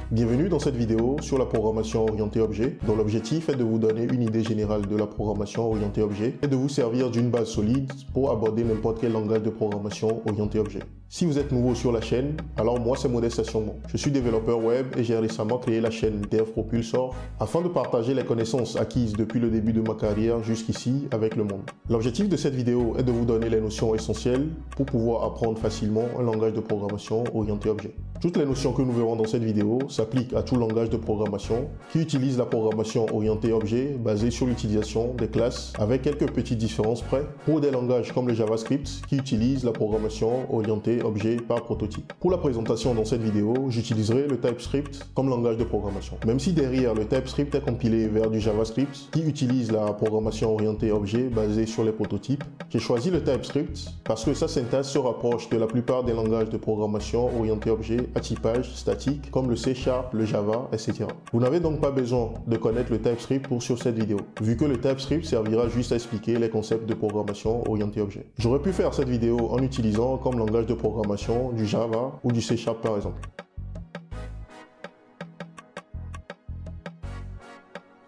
Bienvenue dans cette vidéo sur la programmation orientée objet, dont l'objectif est de vous donner une idée générale de la programmation orientée objet et de vous servir d'une base solide pour aborder n'importe quel langage de programmation orienté objet. Si vous êtes nouveau sur la chaîne, alors moi c'est Modeste Assommo. Je suis développeur web et j'ai récemment créé la chaîne DevPropulsor afin de partager les connaissances acquises depuis le début de ma carrière jusqu'ici avec le monde. L'objectif de cette vidéo est de vous donner les notions essentielles pour pouvoir apprendre facilement un langage de programmation orienté objet. Toutes les notions que nous verrons dans cette vidéo s'appliquent à tout langage de programmation qui utilise la programmation orientée objet basée sur l'utilisation des classes avec quelques petites différences près pour des langages comme le JavaScript qui utilisent la programmation orientée objet par prototype. Pour la présentation dans cette vidéo, j'utiliserai le TypeScript comme langage de programmation. Même si derrière le TypeScript est compilé vers du JavaScript qui utilise la programmation orientée objet basée sur les prototypes, j'ai choisi le TypeScript parce que sa syntaxe se rapproche de la plupart des langages de programmation orientés objet à typage statique comme le C#, le Java, etc. Vous n'avez donc pas besoin de connaître le TypeScript pour suivre cette vidéo, vu que le TypeScript servira juste à expliquer les concepts de programmation orientée objet. J'aurais pu faire cette vidéo en utilisant comme langage de programmation du Java ou du C# par exemple.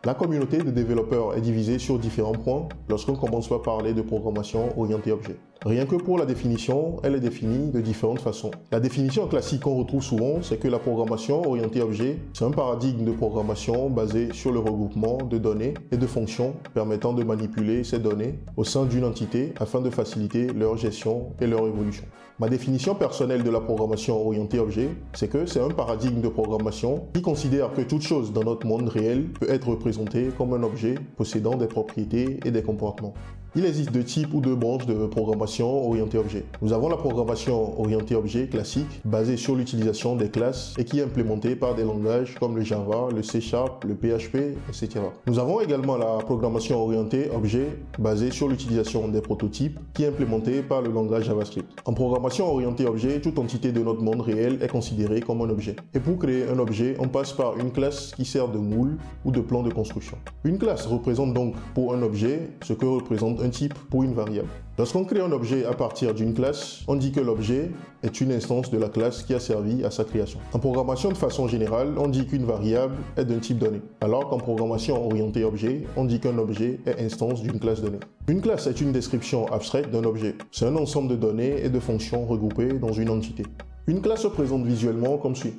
La communauté de développeurs est divisée sur différents points lorsqu'on commence par parler de programmation orientée objet. Rien que pour la définition, elle est définie de différentes façons. La définition classique qu'on retrouve souvent, c'est que la programmation orientée objet, c'est un paradigme de programmation basé sur le regroupement de données et de fonctions permettant de manipuler ces données au sein d'une entité afin de faciliter leur gestion et leur évolution. Ma définition personnelle de la programmation orientée objet, c'est que c'est un paradigme de programmation qui considère que toute chose dans notre monde réel peut être représentée comme un objet possédant des propriétés et des comportements. Il existe deux types ou deux branches de programmation orientée objet. Nous avons la programmation orientée objet classique, basée sur l'utilisation des classes et qui est implémentée par des langages comme le Java, le C#, le PHP, etc. Nous avons également la programmation orientée objet, basée sur l'utilisation des prototypes, qui est implémentée par le langage JavaScript. En programmation orientée objet, toute entité de notre monde réel est considérée comme un objet. Et pour créer un objet, on passe par une classe qui sert de moule ou de plan de construction. Une classe représente donc pour un objet ce que représente un type pour une variable. Lorsqu'on crée un objet à partir d'une classe, on dit que l'objet est une instance de la classe qui a servi à sa création. En programmation de façon générale, on dit qu'une variable est d'un type donné, alors qu'en programmation orientée objet, on dit qu'un objet est instance d'une classe donnée. Une classe est une description abstraite d'un objet. C'est un ensemble de données et de fonctions regroupées dans une entité. Une classe se présente visuellement comme suit.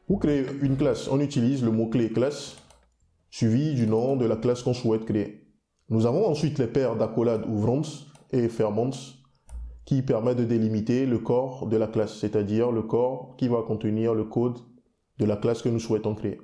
Pour créer une classe, on utilise le mot-clé classe suivi du nom de la classe qu'on souhaite créer. Nous avons ensuite les paires d'accolades ouvrants et fermantes qui permettent de délimiter le corps de la classe, c'est-à-dire le corps qui va contenir le code de la classe que nous souhaitons créer.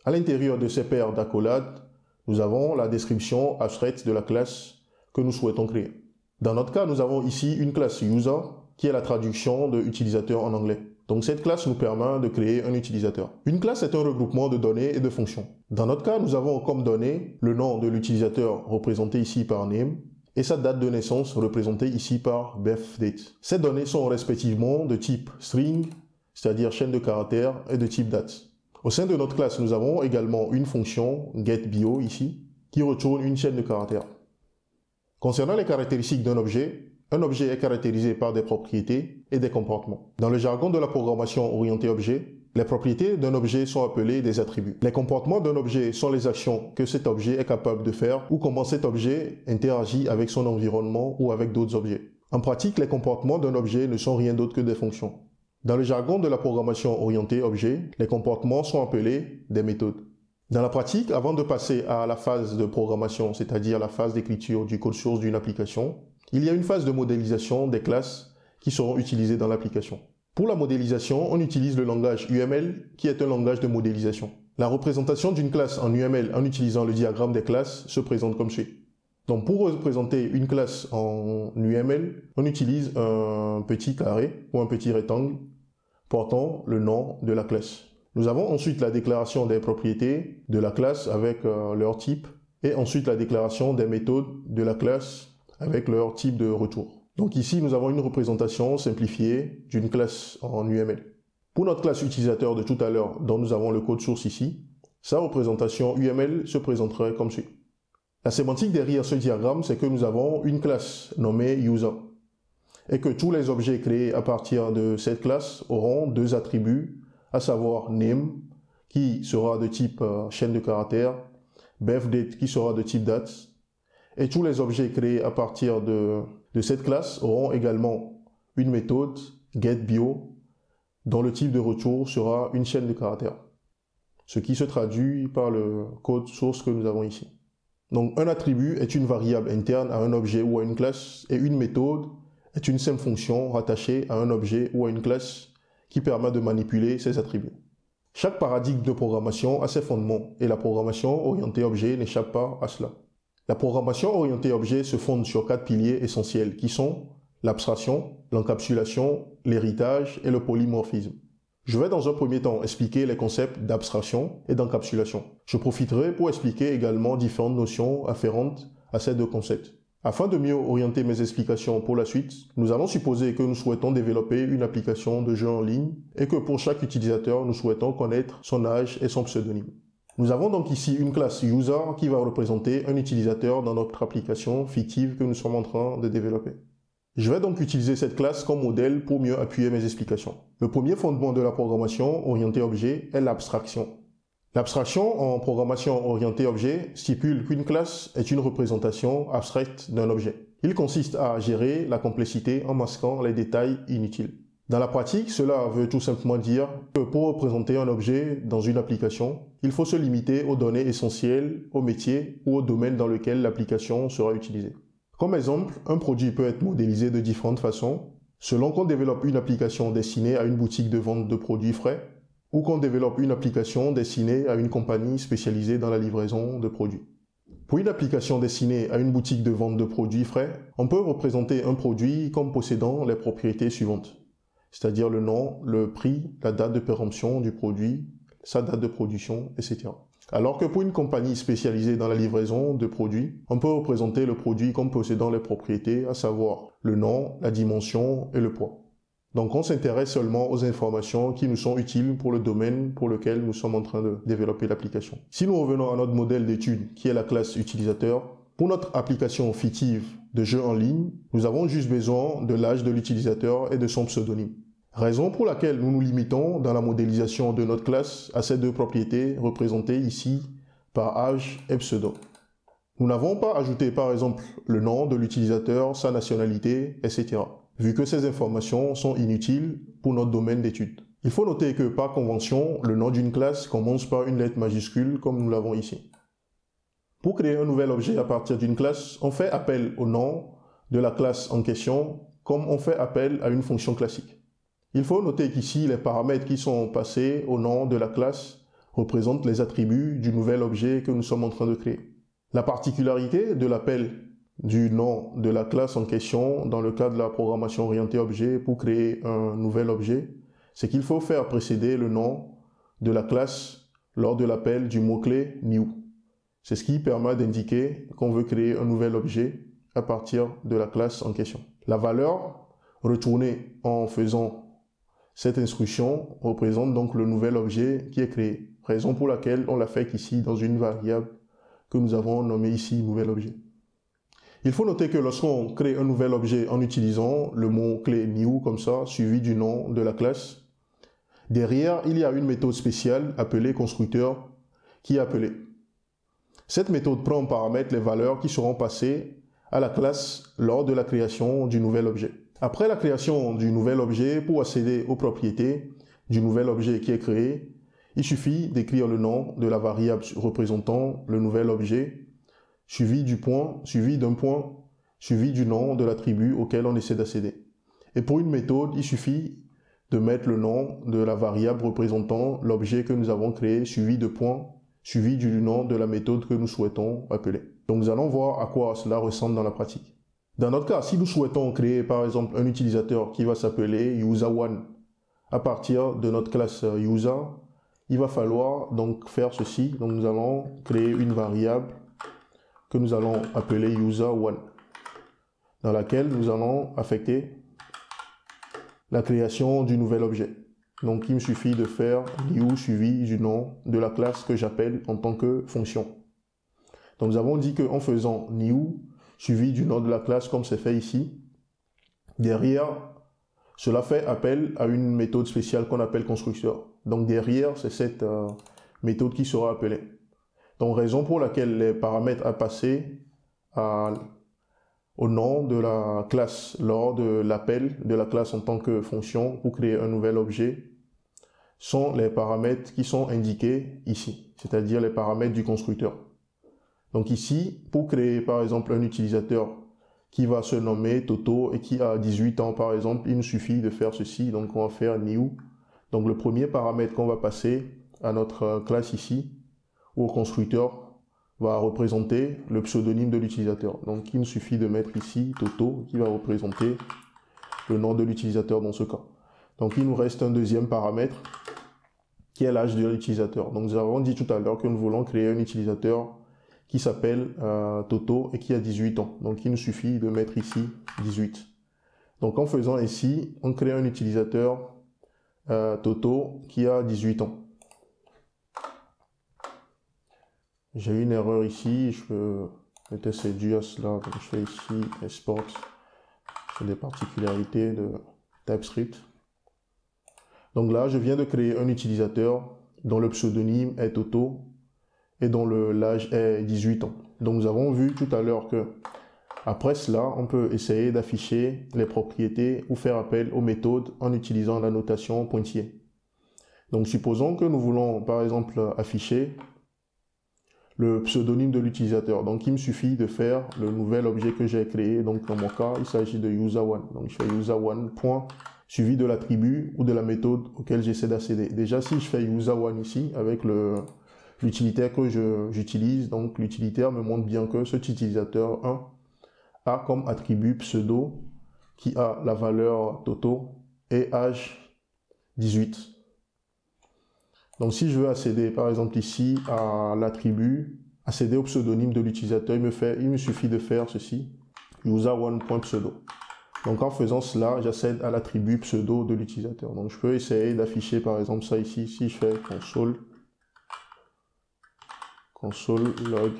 À l'intérieur de ces paires d'accolades, nous avons la description abstraite de la classe que nous souhaitons créer. Dans notre cas, nous avons ici une classe user qui est la traduction de utilisateur en anglais. Donc cette classe nous permet de créer un utilisateur. Une classe est un regroupement de données et de fonctions. Dans notre cas, nous avons comme données le nom de l'utilisateur représenté ici par name et sa date de naissance représentée ici par birthdate. Ces données sont respectivement de type string, c'est-à-dire chaîne de caractères, et de type date. Au sein de notre classe, nous avons également une fonction getBio ici qui retourne une chaîne de caractères. Concernant les caractéristiques d'un objet, un objet est caractérisé par des propriétés et des comportements. Dans le jargon de la programmation orientée objet, les propriétés d'un objet sont appelées des attributs. Les comportements d'un objet sont les actions que cet objet est capable de faire ou comment cet objet interagit avec son environnement ou avec d'autres objets. En pratique, les comportements d'un objet ne sont rien d'autre que des fonctions. Dans le jargon de la programmation orientée objet, les comportements sont appelés des méthodes. Dans la pratique, avant de passer à la phase de programmation, c'est-à-dire la phase d'écriture du code source d'une application, il y a une phase de modélisation des classes qui seront utilisées dans l'application. Pour la modélisation, on utilise le langage UML qui est un langage de modélisation. La représentation d'une classe en UML en utilisant le diagramme des classes se présente comme suit. Donc pour représenter une classe en UML, on utilise un petit carré ou un petit rectangle portant le nom de la classe. Nous avons ensuite la déclaration des propriétés de la classe avec leur type et ensuite la déclaration des méthodes de la classe avec leur type de retour. Donc ici, nous avons une représentation simplifiée d'une classe en UML. Pour notre classe utilisateur de tout à l'heure, dont nous avons le code source ici, sa représentation UML se présenterait comme suit. La sémantique derrière ce diagramme, c'est que nous avons une classe nommée user et que tous les objets créés à partir de cette classe auront deux attributs à savoir name, qui sera de type chaîne de caractères, birthdate, qui sera de type date, et tous les objets créés à partir de cette classe auront également une méthode getBio, dont le type de retour sera une chaîne de caractères, ce qui se traduit par le code source que nous avons ici. Donc un attribut est une variable interne à un objet ou à une classe, et une méthode est une simple fonction rattachée à un objet ou à une classe qui permet de manipuler ces attributs. Chaque paradigme de programmation a ses fondements, et la programmation orientée objet n'échappe pas à cela. La programmation orientée objet se fonde sur 4 piliers essentiels qui sont l'abstraction, l'encapsulation, l'héritage et le polymorphisme. Je vais dans un premier temps expliquer les concepts d'abstraction et d'encapsulation. Je profiterai pour expliquer également différentes notions afférentes à ces deux concepts. Afin de mieux orienter mes explications pour la suite, nous allons supposer que nous souhaitons développer une application de jeu en ligne et que pour chaque utilisateur, nous souhaitons connaître son âge et son pseudonyme. Nous avons donc ici une classe user qui va représenter un utilisateur dans notre application fictive que nous sommes en train de développer. Je vais donc utiliser cette classe comme modèle pour mieux appuyer mes explications. Le premier fondement de la programmation orientée objet est l'abstraction. L'abstraction en programmation orientée objet stipule qu'une classe est une représentation abstraite d'un objet. Il consiste à gérer la complexité en masquant les détails inutiles. Dans la pratique, cela veut tout simplement dire que pour représenter un objet dans une application, il faut se limiter aux données essentielles, au métier ou au domaine dans lequel l'application sera utilisée. Comme exemple, un produit peut être modélisé de différentes façons, selon qu'on développe une application destinée à une boutique de vente de produits frais, ou qu'on développe une application destinée à une compagnie spécialisée dans la livraison de produits. Pour une application destinée à une boutique de vente de produits frais, on peut représenter un produit comme possédant les propriétés suivantes, c'est-à-dire le nom, le prix, la date de péremption du produit, sa date de production, etc. Alors que pour une compagnie spécialisée dans la livraison de produits, on peut représenter le produit comme possédant les propriétés, à savoir le nom, la dimension et le poids. Donc on s'intéresse seulement aux informations qui nous sont utiles pour le domaine pour lequel nous sommes en train de développer l'application. Si nous revenons à notre modèle d'étude qui est la classe utilisateur, pour notre application fictive de jeu en ligne, nous avons juste besoin de l'âge de l'utilisateur et de son pseudonyme. Raison pour laquelle nous nous limitons dans la modélisation de notre classe à ces deux propriétés représentées ici par âge et pseudo. Nous n'avons pas ajouté par exemple le nom de l'utilisateur, sa nationalité, etc. vu que ces informations sont inutiles pour notre domaine d'étude. Il faut noter que par convention, le nom d'une classe commence par une lettre majuscule comme nous l'avons ici. Pour créer un nouvel objet à partir d'une classe, on fait appel au nom de la classe en question comme on fait appel à une fonction classique. Il faut noter qu'ici, les paramètres qui sont passés au nom de la classe représentent les attributs du nouvel objet que nous sommes en train de créer. La particularité de l'appel du nom de la classe en question dans le cas de la programmation orientée objet pour créer un nouvel objet, c'est qu'il faut faire précéder le nom de la classe lors de l'appel du mot-clé new. C'est ce qui permet d'indiquer qu'on veut créer un nouvel objet à partir de la classe en question. La valeur retournée en faisant cette instruction représente donc le nouvel objet qui est créé, raison pour laquelle on l'a fait ici dans une variable que nous avons nommée ici nouvel objet. Il faut noter que lorsqu'on crée un nouvel objet en utilisant le mot-clé new comme ça, suivi du nom de la classe, derrière il y a une méthode spéciale appelée constructeur qui est appelée. Cette méthode prend en paramètre les valeurs qui seront passées à la classe lors de la création du nouvel objet. Après la création du nouvel objet, pour accéder aux propriétés du nouvel objet qui est créé, il suffit d'écrire le nom de la variable représentant le nouvel objet, suivi du point, suivi d'un point, suivi du nom de l'attribut auquel on essaie d'accéder. Et pour une méthode, il suffit de mettre le nom de la variable représentant l'objet que nous avons créé, suivi de points, suivi du nom de la méthode que nous souhaitons appeler. Donc nous allons voir à quoi cela ressemble dans la pratique. Dans notre cas, si nous souhaitons créer par exemple un utilisateur qui va s'appeler user1 à partir de notre classe user, il va falloir donc faire ceci. Donc nous allons créer une variable que nous allons appeler user1 dans laquelle nous allons affecter la création du nouvel objet. Donc il me suffit de faire new suivi du nom de la classe que j'appelle en tant que fonction. Donc nous avons dit qu'en faisant new suivi du nom de la classe comme c'est fait ici, derrière cela fait appel à une méthode spéciale qu'on appelle constructeur. Donc derrière, c'est cette méthode qui sera appelée. Donc raison pour laquelle les paramètres à passer au nom de la classe lors de l'appel de la classe en tant que fonction pour créer un nouvel objet sont les paramètres qui sont indiqués ici, c'est-à-dire les paramètres du constructeur. Donc ici, pour créer par exemple un utilisateur qui va se nommer Toto et qui a 18 ans par exemple, il nous suffit de faire ceci. Donc on va faire new. Donc le premier paramètre qu'on va passer à notre classe ici, ou au constructeur, va représenter le pseudonyme de l'utilisateur. Donc il nous suffit de mettre ici Toto qui va représenter le nom de l'utilisateur dans ce cas. Donc il nous reste un deuxième paramètre qui est l'âge de l'utilisateur. Donc nous avons dit tout à l'heure que nous voulons créer un utilisateur qui s'appelle Toto et qui a 18 ans. Donc il nous suffit de mettre ici 18. Donc en faisant ici, on crée un utilisateur Toto qui a 18 ans. J'ai une erreur ici, je peux peut-être c'est dû à cela. Donc je fais ici export sur les particularités de TypeScript. Donc là, je viens de créer un utilisateur dont le pseudonyme est Toto et dont l'âge est 18 ans. Donc nous avons vu tout à l'heure que après cela, on peut essayer d'afficher les propriétés ou faire appel aux méthodes en utilisant la notation pointillée. Donc supposons que nous voulons par exemple afficher le pseudonyme de l'utilisateur. Donc il me suffit de faire le nouvel objet que j'ai créé. Donc dans mon cas, il s'agit de user1. Donc je fais user1 point suivi de l'attribut ou de la méthode auquel j'essaie d'accéder. Déjà si je fais user1 ici avec l'utilitaire que j'utilise, donc l'utilitaire me montre bien que cet utilisateur 1 a comme attribut pseudo qui a la valeur Toto et âge 18. Donc si je veux accéder par exemple ici à l'attribut, accéder au pseudonyme de l'utilisateur, il me suffit de faire ceci, user1.pseudo. Donc en faisant cela, j'accède à l'attribut pseudo de l'utilisateur. Donc je peux essayer d'afficher par exemple ça ici, si je fais console log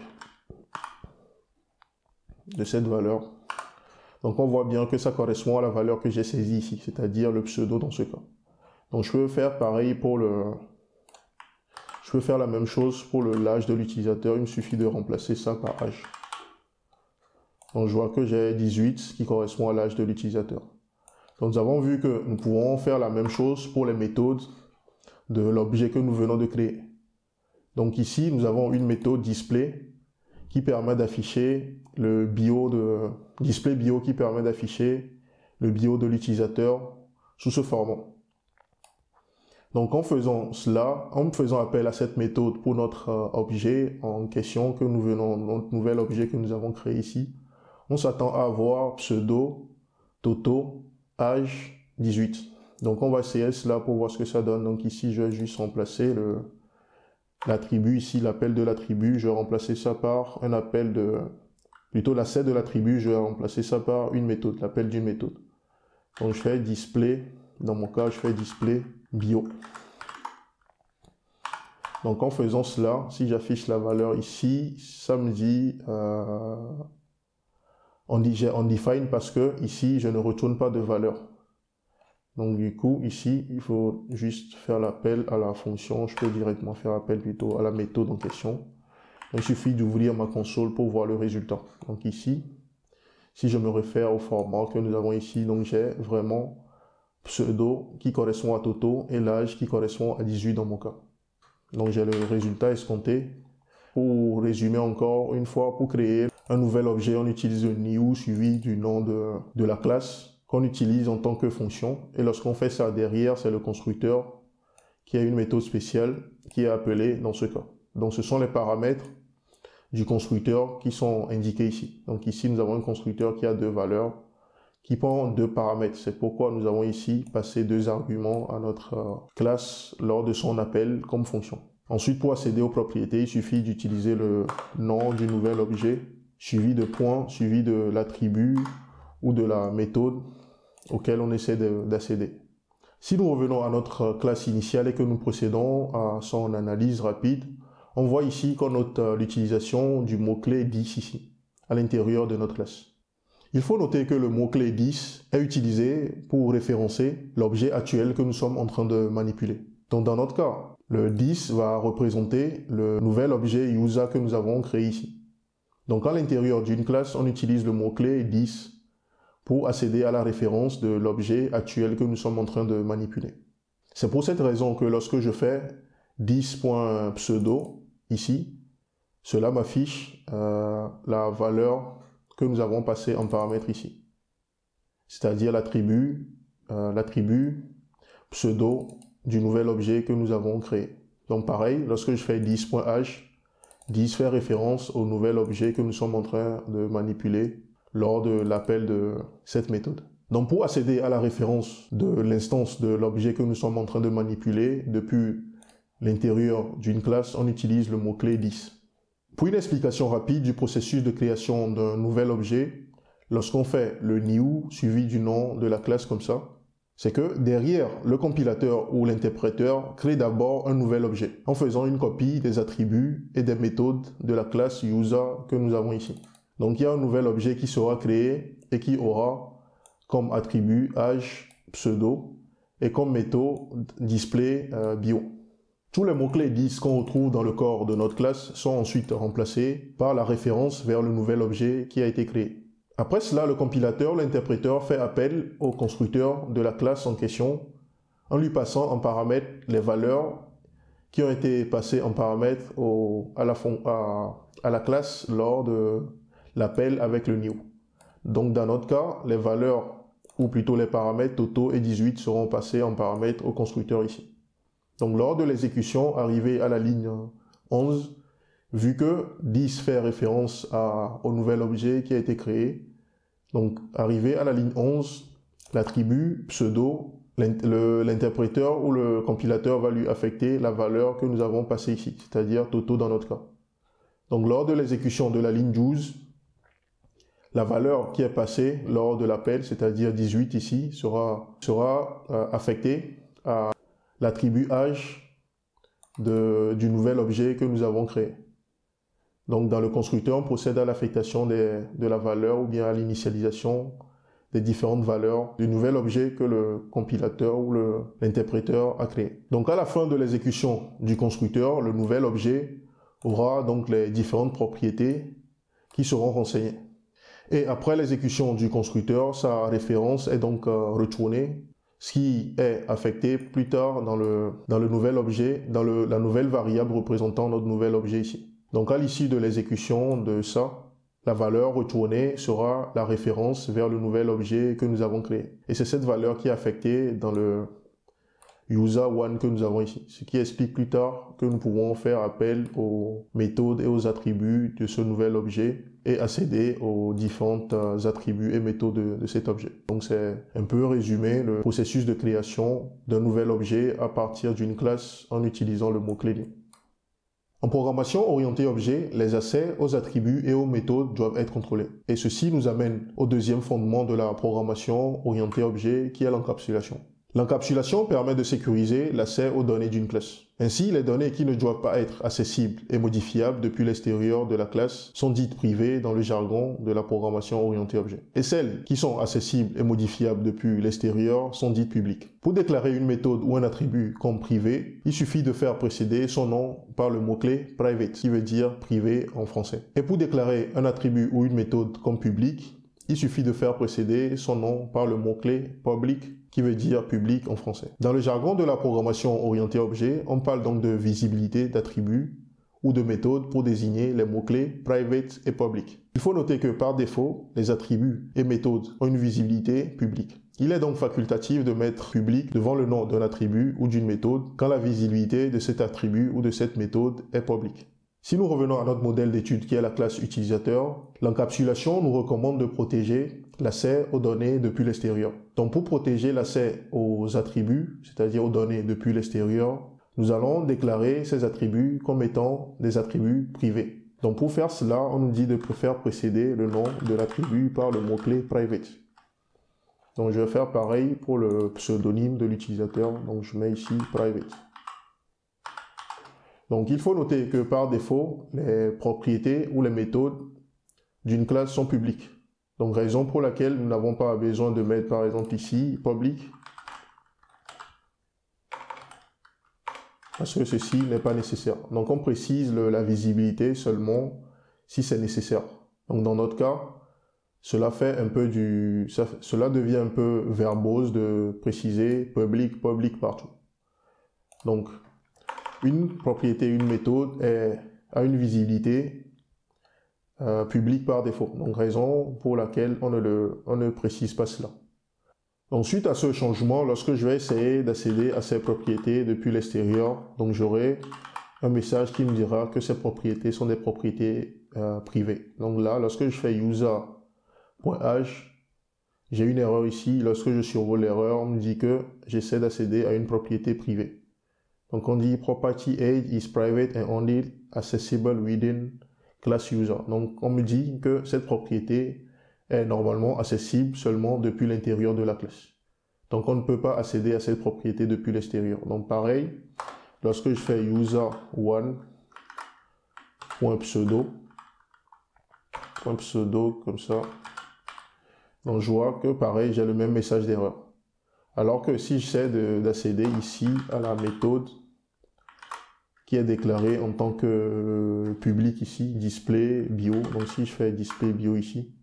de cette valeur. Donc on voit bien que ça correspond à la valeur que j'ai saisie ici, c'est-à-dire le pseudo dans ce cas. Donc je peux faire pareil pour je peux faire la même chose pour l'âge de l'utilisateur, il me suffit de remplacer ça par âge. Donc je vois que j'ai 18 qui correspond à l'âge de l'utilisateur. Donc nous avons vu que nous pouvons faire la même chose pour les méthodes de l'objet que nous venons de créer. Donc ici, nous avons une méthode display qui permet d'afficher le bio display bio qui permet d'afficher le bio de l'utilisateur sous ce format. Donc en faisant cela, en faisant appel à cette méthode pour notre objet en question que notre nouvel objet que nous avons créé ici, on s'attend à avoir pseudo, Toto, âge 18. Donc on va essayer cela pour voir ce que ça donne. Donc ici, je vais juste remplacer l'attribut ici, l'appel de l'attribut, je vais remplacer ça par un appel plutôt l'asset de l'attribut, je vais remplacer ça par une méthode, l'appel d'une méthode. Donc je fais display, dans mon cas, je fais display bio. Donc en faisant cela, si j'affiche la valeur ici, ça me dit on define parce que ici, je ne retourne pas de valeur. Donc du coup, ici, il faut juste faire l'appel à la fonction. Je peux directement faire appel plutôt à la méthode en question. Donc, il suffit d'ouvrir ma console pour voir le résultat. Donc ici, si je me réfère au format que nous avons ici, donc j'ai vraiment pseudo qui correspond à Toto et l'âge qui correspond à 18 dans mon cas. Donc j'ai le résultat escompté. Pour résumer encore une fois, pour créer un nouvel objet, on utilise le new suivi du nom de la classe qu'on utilise en tant que fonction. Et lorsqu'on fait ça derrière, c'est le constructeur qui a une méthode spéciale qui est appelée dans ce cas. Donc ce sont les paramètres du constructeur qui sont indiqués ici. Donc ici, nous avons un constructeur qui a deux valeurs, qui prend deux paramètres. C'est pourquoi nous avons ici passé deux arguments à notre classe lors de son appel comme fonction. Ensuite, pour accéder aux propriétés, il suffit d'utiliser le nom du nouvel objet, suivi de points, suivi de l'attribut ou de la méthode auquel on essaie d'accéder. Si nous revenons à notre classe initiale et que nous procédons à son analyse rapide, on voit ici qu'on note l'utilisation du mot-clé 10 ici, à l'intérieur de notre classe. Il faut noter que le mot-clé 10 est utilisé pour référencer l'objet actuel que nous sommes en train de manipuler. Donc dans notre cas, le 10 va représenter le nouvel objet user que nous avons créé ici. Donc à l'intérieur d'une classe, on utilise le mot-clé 10 pour accéder à la référence de l'objet actuel que nous sommes en train de manipuler. C'est pour cette raison que lorsque je fais 10.pseudo ici, cela m'affiche la valeur que nous avons passée en paramètre ici. C'est-à-dire l'attribut pseudo du nouvel objet que nous avons créé. Donc pareil, lorsque je fais 10.h, 10 fait référence au nouvel objet que nous sommes en train de manipuler lors de l'appel de cette méthode. Donc pour accéder à la référence de l'instance de l'objet que nous sommes en train de manipuler depuis l'intérieur d'une classe, on utilise le mot-clé 10. Pour une explication rapide du processus de création d'un nouvel objet, lorsqu'on fait le new suivi du nom de la classe comme ça, c'est que derrière, le compilateur ou l'interpréteur crée d'abord un nouvel objet en faisant une copie des attributs et des méthodes de la classe user que nous avons ici. Donc il y a un nouvel objet qui sera créé et qui aura comme attribut age pseudo et comme méthode display bio. Tous les mots-clés 10 qu'on retrouve dans le corps de notre classe sont ensuite remplacés par la référence vers le nouvel objet qui a été créé. Après cela, le compilateur, l'interpréteur fait appel au constructeur de la classe en question en lui passant en paramètre les valeurs qui ont été passées en paramètre à la classe lors de l'appel avec le new. Donc dans notre cas, les valeurs, ou plutôt les paramètres totaux et 18 seront passés en paramètre au constructeur ici. Donc lors de l'exécution, arrivé à la ligne 11, vu que 10 fait référence au nouvel objet qui a été créé, donc arrivé à la ligne 11, l'attribut pseudo, l'interpréteur ou le compilateur va lui affecter la valeur que nous avons passée ici, c'est-à-dire Toto dans notre cas. Donc lors de l'exécution de la ligne 12, la valeur qui est passée lors de l'appel, c'est-à-dire 18 ici, sera affectée à l'attribut âge du nouvel objet que nous avons créé. Donc dans le constructeur, on procède à l'affectation de la valeur ou bien à l'initialisation des différentes valeurs du nouvel objet que le compilateur ou l'interpréteur a créé. Donc à la fin de l'exécution du constructeur, le nouvel objet aura donc les différentes propriétés qui seront renseignées. Et après l'exécution du constructeur, sa référence est donc retournée, ce qui est affecté plus tard dans le nouvel objet, dans la nouvelle variable représentant notre nouvel objet ici. Donc à l'issue de l'exécution de ça, la valeur retournée sera la référence vers le nouvel objet que nous avons créé. Et c'est cette valeur qui est affectée dans le user1 que nous avons ici. Ce qui explique plus tard que nous pouvons faire appel aux méthodes et aux attributs de ce nouvel objet et accéder aux différents attributs et méthodes de cet objet. Donc c'est un peu résumé le processus de création d'un nouvel objet à partir d'une classe en utilisant le mot-clé new. En programmation orientée objet, les accès aux attributs et aux méthodes doivent être contrôlés. Et ceci nous amène au deuxième fondement de la programmation orientée objet qui est l'encapsulation. L'encapsulation permet de sécuriser l'accès aux données d'une classe. Ainsi, les données qui ne doivent pas être accessibles et modifiables depuis l'extérieur de la classe sont dites privées dans le jargon de la programmation orientée objet. Et celles qui sont accessibles et modifiables depuis l'extérieur sont dites publiques. Pour déclarer une méthode ou un attribut comme privé, il suffit de faire précéder son nom par le mot-clé private, qui veut dire privé en français. Et pour déclarer un attribut ou une méthode comme public, il suffit de faire précéder son nom par le mot-clé public, qui veut dire public en français. Dans le jargon de la programmation orientée objet, on parle donc de visibilité d'attributs ou de méthodes pour désigner les mots-clés private et public. Il faut noter que par défaut, les attributs et méthodes ont une visibilité publique. Il est donc facultatif de mettre public devant le nom d'un attribut ou d'une méthode quand la visibilité de cet attribut ou de cette méthode est publique. Si nous revenons à notre modèle d'étude qui est la classe utilisateur, l'encapsulation nous recommande de protéger l'accès aux données depuis l'extérieur. Donc pour protéger l'accès aux attributs, c'est-à-dire aux données depuis l'extérieur, nous allons déclarer ces attributs comme étant des attributs privés. Donc pour faire cela, on nous dit de faire précéder le nom de l'attribut par le mot-clé private. Donc je vais faire pareil pour le pseudonyme de l'utilisateur, donc je mets ici private. Donc il faut noter que par défaut, les propriétés ou les méthodes d'une classe sont publiques. Donc raison pour laquelle nous n'avons pas besoin de mettre par exemple ici public parce que ceci n'est pas nécessaire. Donc on précise la visibilité seulement si c'est nécessaire. Donc dans notre cas, cela devient un peu verbose de préciser public partout. Donc une propriété, une méthode a une visibilité publique par défaut. Donc raison pour laquelle on ne précise pas cela. Donc suite à ce changement, lorsque je vais essayer d'accéder à ces propriétés depuis l'extérieur, donc j'aurai un message qui me dira que ces propriétés sont des propriétés privées. Donc là, lorsque je fais user.h, j'ai une erreur ici. Lorsque je survole l'erreur, on me dit que j'essaie d'accéder à une propriété privée. Donc on dit property age is private and only accessible within class user. Donc on me dit que cette propriété est normalement accessible seulement depuis l'intérieur de la classe. Donc on ne peut pas accéder à cette propriété depuis l'extérieur. Donc pareil, lorsque je fais user1.pseudo comme ça, donc je vois que pareil, j'ai le même message d'erreur. Alors que si j'essaie d'accéder ici à la méthode qui est déclarée en tant que public ici, display bio, donc si je fais display bio ici,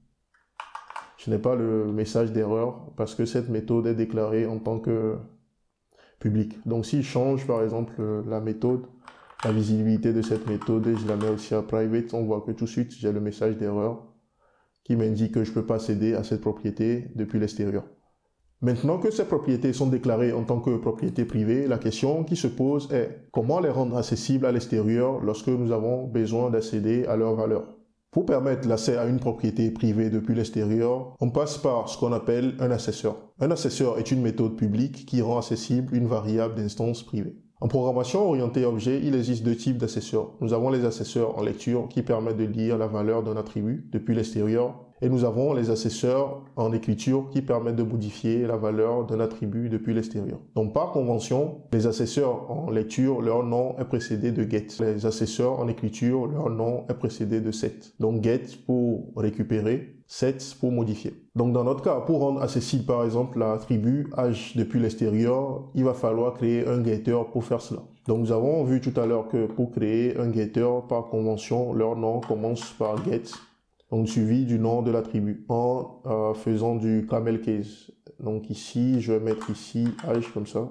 je n'ai pas le message d'erreur parce que cette méthode est déclarée en tant que public. Donc si je change par exemple la méthode, la visibilité de cette méthode et je la mets aussi à private, on voit que tout de suite j'ai le message d'erreur qui m'indique que je ne peux pas accéder à cette propriété depuis l'extérieur. Maintenant que ces propriétés sont déclarées en tant que propriétés privées, la question qui se pose est comment les rendre accessibles à l'extérieur lorsque nous avons besoin d'accéder à leur valeur. Pour permettre l'accès à une propriété privée depuis l'extérieur, on passe par ce qu'on appelle un accesseur. Un accesseur est une méthode publique qui rend accessible une variable d'instance privée. En programmation orientée objet, il existe deux types d'accesseurs. Nous avons les accesseurs en lecture qui permettent de lire la valeur d'un attribut depuis l'extérieur. Et nous avons les accesseurs en écriture qui permettent de modifier la valeur d'un attribut depuis l'extérieur. Donc par convention, les accesseurs en lecture, leur nom est précédé de get. Les accesseurs en écriture, leur nom est précédé de set. Donc get pour récupérer, set pour modifier. Donc dans notre cas, pour rendre accessible par exemple l'attribut âge depuis l'extérieur, il va falloir créer un getter pour faire cela. Donc nous avons vu tout à l'heure que pour créer un getter par convention, leur nom commence par get. Donc suivi du nom de l'attribut en faisant du camel case. Donc ici, je vais mettre ici âge comme ça.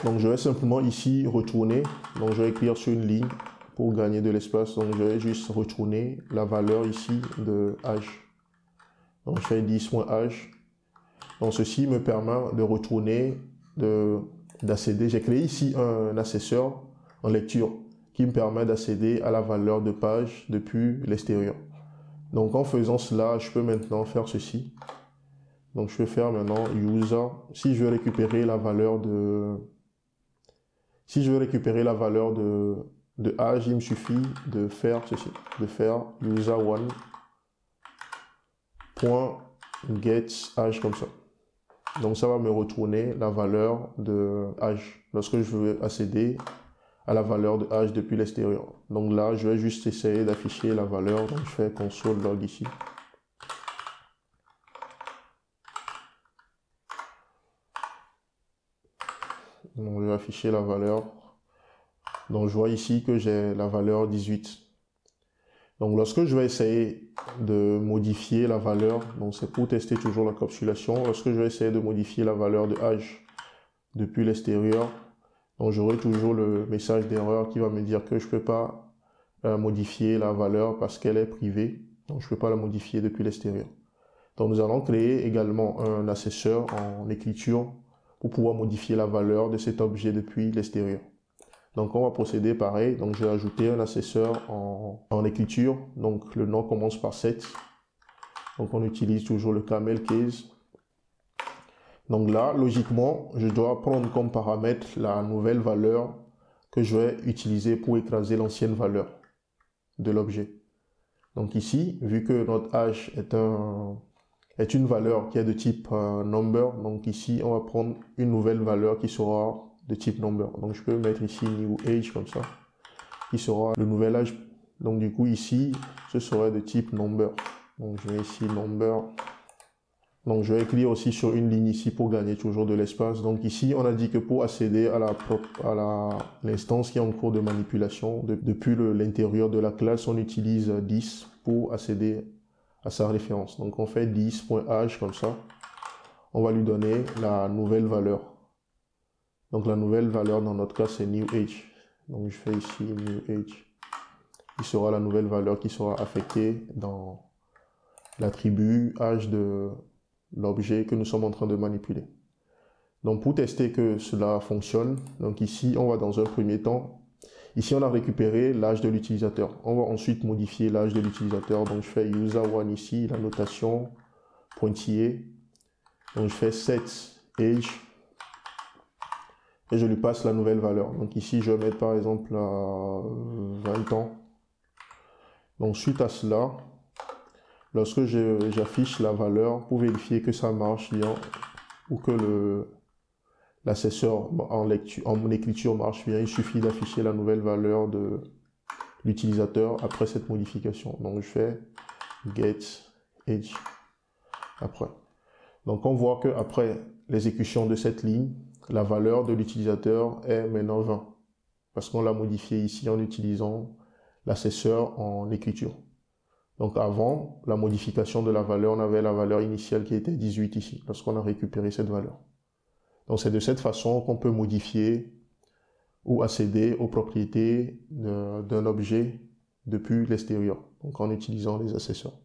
Donc je vais simplement ici retourner. Donc je vais écrire sur une ligne pour gagner de l'espace. Donc je vais juste retourner la valeur ici de âge. Donc je fais 10.âge. Donc ceci me permet de retourner, d'accéder. J'ai créé ici un accesseur en lecture qui me permet d'accéder à la valeur de page depuis l'extérieur. Donc en faisant cela, je peux maintenant faire ceci. Donc je peux faire maintenant user. Si je veux récupérer la valeur de âge, il me suffit de faire ceci, de faire user1.get âge comme ça. Donc ça va me retourner la valeur de âge lorsque je veux accéder à la valeur de âge depuis l'extérieur. Donc là, je vais juste essayer d'afficher la valeur. Donc je fais console log ici. Donc je vais afficher la valeur. Donc je vois ici que j'ai la valeur 18. Donc lorsque je vais essayer de modifier la valeur, donc c'est pour tester toujours la capsulation, lorsque je vais essayer de modifier la valeur de âge depuis l'extérieur, donc j'aurai toujours le message d'erreur qui va me dire que je ne peux pas modifier la valeur parce qu'elle est privée. Donc je ne peux pas la modifier depuis l'extérieur. Donc nous allons créer également un accesseur en écriture pour pouvoir modifier la valeur de cet objet depuis l'extérieur. Donc on va procéder pareil. Donc je vais ajouter un accesseur en écriture. Donc le nom commence par set. Donc on utilise toujours le camel case. Donc là, logiquement, je dois prendre comme paramètre la nouvelle valeur que je vais utiliser pour écraser l'ancienne valeur de l'objet. Donc ici, vu que notre âge est une valeur qui est de type number, donc ici, on va prendre une nouvelle valeur qui sera de type number. Donc je peux mettre ici new age comme ça, qui sera le nouvel âge. Donc du coup, ici, ce serait de type number. Donc je mets ici number. Donc je vais écrire aussi sur une ligne ici pour gagner toujours de l'espace. Donc ici, on a dit que pour accéder à l'instance qui est en cours de manipulation, depuis l'intérieur de la classe, on utilise 10 pour accéder à sa référence. Donc on fait 10.h comme ça. On va lui donner la nouvelle valeur. Donc la nouvelle valeur dans notre cas c'est new age. Donc je fais ici new age. Qui sera la nouvelle valeur qui sera affectée dans l'attribut âge de l'objet que nous sommes en train de manipuler. Donc pour tester que cela fonctionne, donc ici on va dans un premier temps, ici on a récupéré l'âge de l'utilisateur. On va ensuite modifier l'âge de l'utilisateur. Donc je fais user1 ici, la notation pointillé. Donc je fais set age. Et je lui passe la nouvelle valeur. Donc ici, je vais mettre par exemple 20 ans. Donc suite à cela, lorsque j'affiche la valeur pour vérifier que ça marche bien ou que l'accesseur en écriture marche bien, il suffit d'afficher la nouvelle valeur de l'utilisateur après cette modification. Donc je fais get age après. Donc on voit qu'après l'exécution de cette ligne, la valeur de l'utilisateur est maintenant 20 parce qu'on l'a modifié ici en utilisant l'accesseur en écriture. Donc avant la modification de la valeur, on avait la valeur initiale qui était 18 ici lorsqu'on a récupéré cette valeur. Donc c'est de cette façon qu'on peut modifier ou accéder aux propriétés d'un objet depuis l'extérieur, donc en utilisant les accesseurs.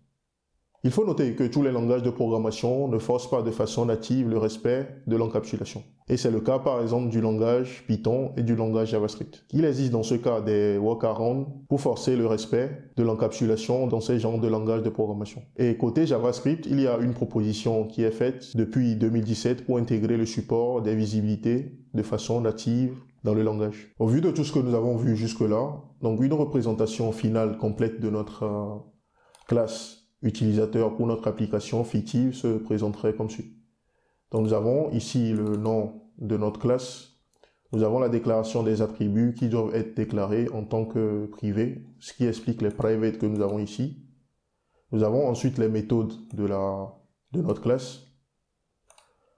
Il faut noter que tous les langages de programmation ne forcent pas de façon native le respect de l'encapsulation. Et c'est le cas par exemple du langage Python et du langage JavaScript. Il existe dans ce cas des workarounds pour forcer le respect de l'encapsulation dans ces genres de langages de programmation. Et côté JavaScript, il y a une proposition qui est faite depuis 2017 pour intégrer le support des visibilités de façon native dans le langage. Au vu de tout ce que nous avons vu jusque-là, donc une représentation finale complète de notre classe utilisateur pour notre application fictive se présenterait comme suit. Donc nous avons ici le nom de notre classe, nous avons la déclaration des attributs qui doivent être déclarés en tant que privés, ce qui explique les private que nous avons ici. Nous avons ensuite les méthodes de notre classe.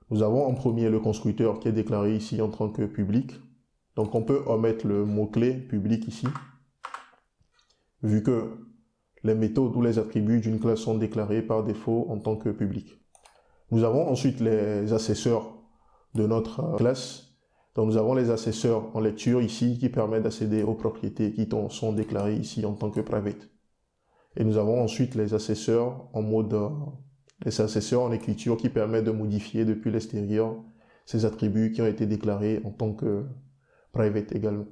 Nous avons en premier le constructeur qui est déclaré ici en tant que public. Donc on peut omettre le mot-clé public ici, vu que les méthodes ou les attributs d'une classe sont déclarés par défaut en tant que public. Nous avons ensuite les accesseurs de notre classe. Donc nous avons les accesseurs en lecture ici qui permettent d'accéder aux propriétés qui sont déclarées ici en tant que private. Et nous avons ensuite les accesseurs les accesseurs en écriture qui permettent de modifier depuis l'extérieur ces attributs qui ont été déclarés en tant que private également.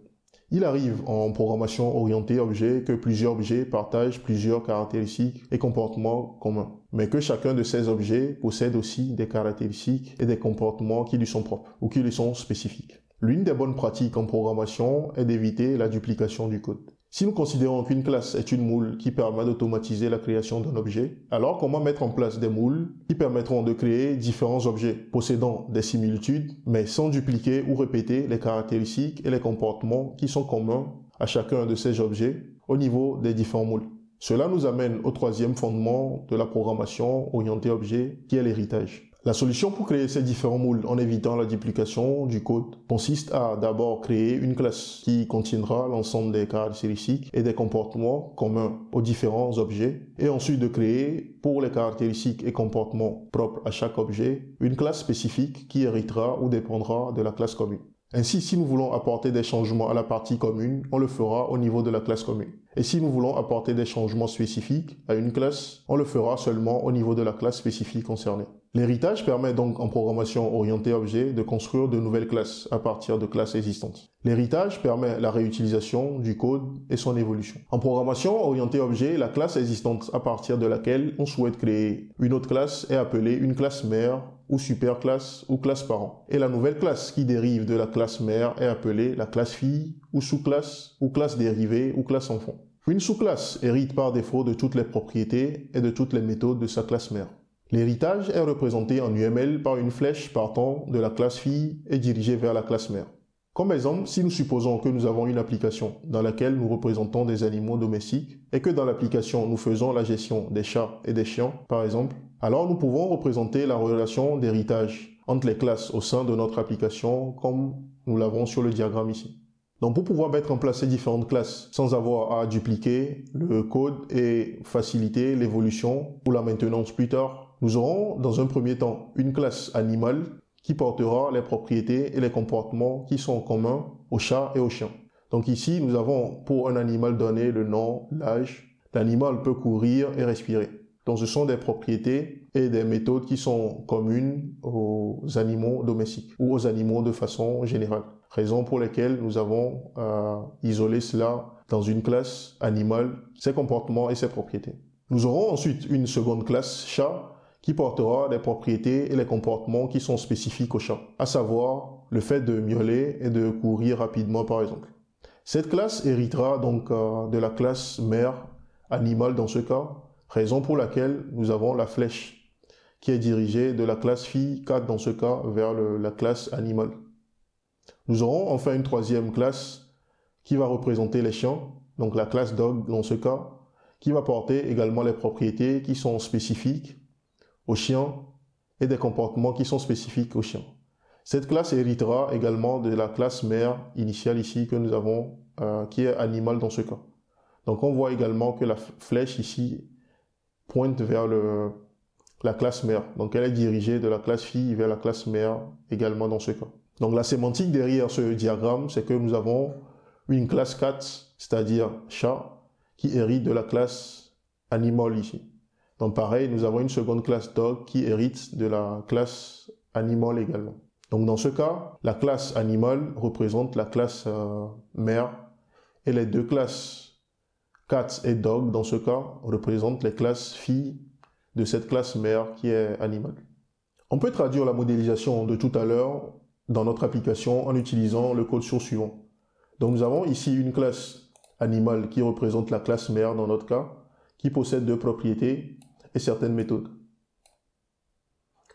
Il arrive en programmation orientée objet que plusieurs objets partagent plusieurs caractéristiques et comportements communs, mais que chacun de ces objets possède aussi des caractéristiques et des comportements qui lui sont propres ou qui lui sont spécifiques. L'une des bonnes pratiques en programmation est d'éviter la duplication du code. Si nous considérons qu'une classe est une moule qui permet d'automatiser la création d'un objet, alors comment mettre en place des moules qui permettront de créer différents objets possédant des similitudes, mais sans dupliquer ou répéter les caractéristiques et les comportements qui sont communs à chacun de ces objets au niveau des différents moules? Cela nous amène au troisième fondement de la programmation orientée objet, qui est l'héritage. La solution pour créer ces différents moules en évitant la duplication du code consiste à d'abord créer une classe qui contiendra l'ensemble des caractéristiques et des comportements communs aux différents objets et ensuite de créer pour les caractéristiques et comportements propres à chaque objet une classe spécifique qui héritera ou dépendra de la classe commune. Ainsi, si nous voulons apporter des changements à la partie commune, on le fera au niveau de la classe commune. Et si nous voulons apporter des changements spécifiques à une classe, on le fera seulement au niveau de la classe spécifique concernée. L'héritage permet donc en programmation orientée objet de construire de nouvelles classes à partir de classes existantes. L'héritage permet la réutilisation du code et son évolution. En programmation orientée objet, la classe existante à partir de laquelle on souhaite créer une autre classe est appelée une classe mère ou superclasse ou classe parent. Et la nouvelle classe qui dérive de la classe mère est appelée la classe fille ou sous-classe ou classe dérivée ou classe enfant. Une sous-classe hérite par défaut de toutes les propriétés et de toutes les méthodes de sa classe mère. L'héritage est représenté en UML par une flèche partant de la classe fille et dirigée vers la classe mère. Comme exemple, si nous supposons que nous avons une application dans laquelle nous représentons des animaux domestiques et que dans l'application nous faisons la gestion des chats et des chiens, par exemple, alors nous pouvons représenter la relation d'héritage entre les classes au sein de notre application comme nous l'avons sur le diagramme ici. Donc pour pouvoir mettre en place ces différentes classes sans avoir à dupliquer le code et faciliter l'évolution ou la maintenance plus tard, nous aurons dans un premier temps une classe animale qui portera les propriétés et les comportements qui sont communs aux chats et aux chiens. Donc ici, nous avons pour un animal donné le nom, l'âge. L'animal peut courir et respirer. Donc ce sont des propriétés et des méthodes qui sont communes aux animaux domestiques ou aux animaux de façon générale. Raison pour laquelle nous avons isolé cela dans une classe animale, ses comportements et ses propriétés. Nous aurons ensuite une seconde classe chat qui portera les propriétés et les comportements qui sont spécifiques au chat, à savoir le fait de miauler et de courir rapidement par exemple. Cette classe héritera donc de la classe mère animale dans ce cas, raison pour laquelle nous avons la flèche qui est dirigée de la classe fille 4 dans ce cas vers la classe animale. Nous aurons enfin une troisième classe qui va représenter les chiens, donc la classe dog dans ce cas, qui va porter également les propriétés qui sont spécifiques aux chiens et des comportements qui sont spécifiques aux chiens. Cette classe héritera également de la classe mère initiale ici que nous avons, qui est animale dans ce cas. Donc on voit également que la flèche ici pointe vers la classe mère. Donc elle est dirigée de la classe fille vers la classe mère également dans ce cas. Donc la sémantique derrière ce diagramme, c'est que nous avons une classe 4, c'est-à-dire chat, qui hérite de la classe animal ici. Donc pareil, nous avons une seconde classe dog qui hérite de la classe animal également. Donc dans ce cas, la classe animal représente la classe mère et les deux classes cat et dog dans ce cas représentent les classes filles de cette classe mère qui est animal. On peut traduire la modélisation de tout à l'heure dans notre application en utilisant le code source suivant. Donc nous avons ici une classe animale qui représente la classe mère dans notre cas, qui possède deux propriétés et certaines méthodes.